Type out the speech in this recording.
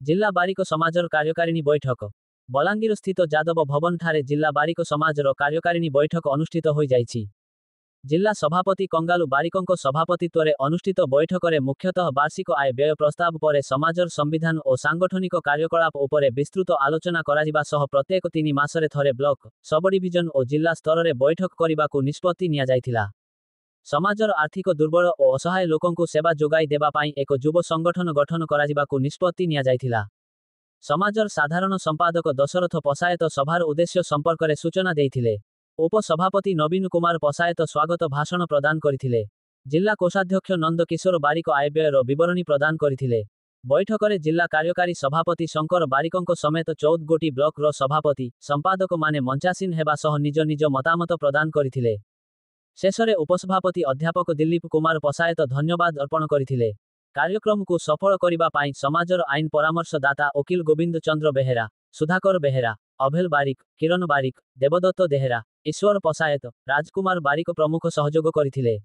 जिला बारिक समाजर कार्यकारिणी बैठक बलांगीर स्थित जादव भवन ठारे जिला बारिक समाजर कार्यकारिणी बैठक अनुष्ठित हो जाइछि। जिला सभापति कंगालू बारिकों सभापतित्व अनुष्ठित बैठक में मुख्यतः वार्षिक आय व्यय प्रस्ताव पर समाजर संविधान और सांगठनिक कार्यकलाप उपरे विस्तृत आलोचना कराजिबा सह प्रत्येक 3 मासरे थरे ब्लॉक सब डिविजन और जिला स्तर में बैठक करने को निष्पत्ति निया जाइथिला। समाजर आर्थिक दुर्बल और असहाय लोकंकु सेवा जोगाई देबा पाई एक युव संगठन गठन कराजिबाकु निष्पत्ति निया जाइथिला। समाजर साधारण संपादक दशरथ पसायत सभार उद्देश्य संपर्क में सूचना देइथिले। उपसभापति नवीन कुमार पसायत स्वागत भाषण प्रदान करिथिले। जिला कोषाध्यक्ष नंद किशोर बारिक आय व्ययर विवरणी प्रदान करिथिले। बैठक में जिला कार्यकारी सभापति शंकर बारिकों समेत 14 गोटी ब्लॉक रो सभापति संपादक माने मंचासीन हेबा सह निज निज मतामत प्रदान करिथिले। शेषरे उपसभापति अध्यापक दिलीप कुमार पसायत धन्यवाद अर्पण करिथिले। कार्यक्रम को सफल करिबा पाई समाजर आईन परामर्शदाता वकील गोविंद चंद्र बेहेरा, सुधाकर बेहेरा, अभेल बारिक, किरण बारिक, देवदत्त देहेरा, ईश्वर पसायत, राजकुमार बारिक प्रमुख सहयोग करिथिले।